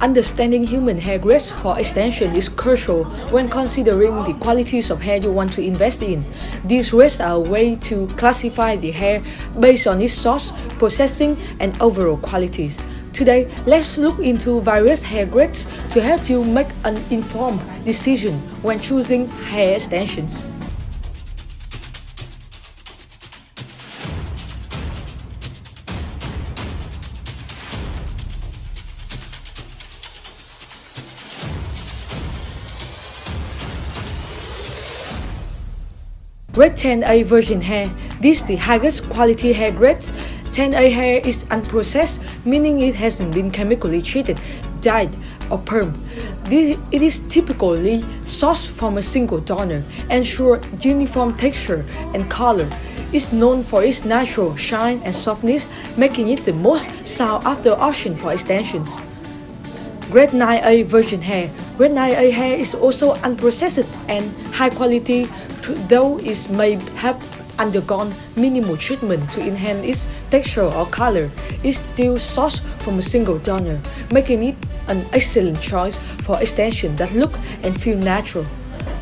Understanding human hair grades for extension is crucial when considering the qualities of hair you want to invest in. These grades are a way to classify the hair based on its source, processing, and overall qualities. Today, let's look into various hair grades to help you make an informed decision when choosing hair extensions. Grade 10A virgin hair. This is the highest quality hair grade. 10A hair is unprocessed, meaning it hasn't been chemically treated, dyed, or permed. It is typically sourced from a single donor, ensure uniform texture and color. It's known for its natural shine and softness, making it the most sought-after option for extensions. Grade 9A virgin hair. Grade 9A hair is also unprocessed and high quality, though it may have undergone minimal treatment to enhance its texture or color. It's still sourced from a single donor, making it an excellent choice for extensions that look and feel natural.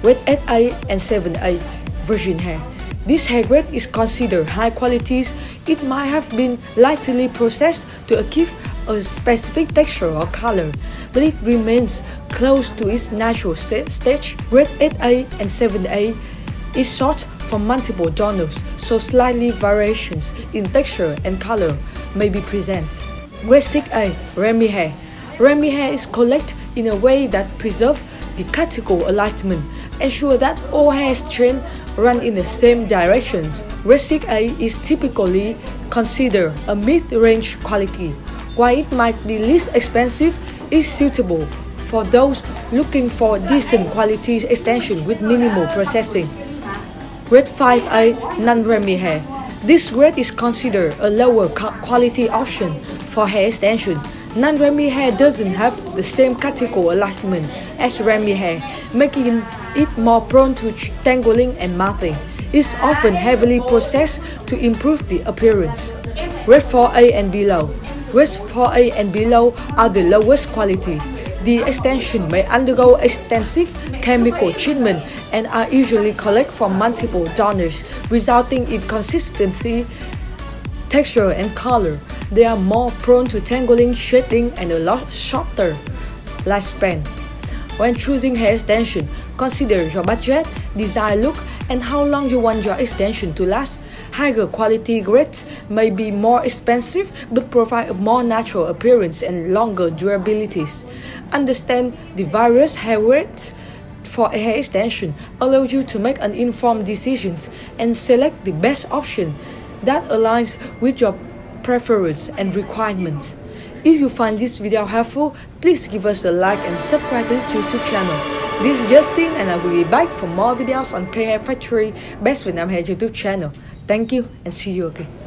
Grade 8A and 7A virgin hair. This hair grade is considered high quality. It might have been lightly processed to achieve a specific texture or color, but it remains close to its natural stage. Grade 8A and 7A is sourced from multiple donors, so slightly variations in texture and color may be present. Grade 6A Remy hair. Remy hair is collected in a way that preserves the cuticle alignment, ensure that all hair strands run in the same directions. Grade 6A is typically considered a mid-range quality. While it might be least expensive, it's suitable for those looking for decent quality extension with minimal processing. Grade 5A non-Remy hair. This grade is considered a lower quality option for hair extension. Non-Remy hair doesn't have the same cuticle alignment as Remy hair, making it more prone to tangling and matting. It's often heavily processed to improve the appearance. Grade 4A and below. Grades 4A and below are the lowest qualities. The extension may undergo extensive chemical treatment and are usually collected from multiple donors, resulting in consistency, texture, and color. They are more prone to tangling, shedding, and a lot shorter lifespan. When choosing hair extension, consider your budget, desired look, and how long you want your extension to last. Higher quality grades may be more expensive but provide a more natural appearance and longer durabilities. Understand the various hair grades for a hair extension allows you to make an informed decisions and select the best option that aligns with your preference and requirements. If you find this video helpful, please give us a like and subscribe to this YouTube channel. This is Justin and I will be back for more videos on K-Hair Factory Best Vietnam Hair YouTube channel. Thank you and see you again.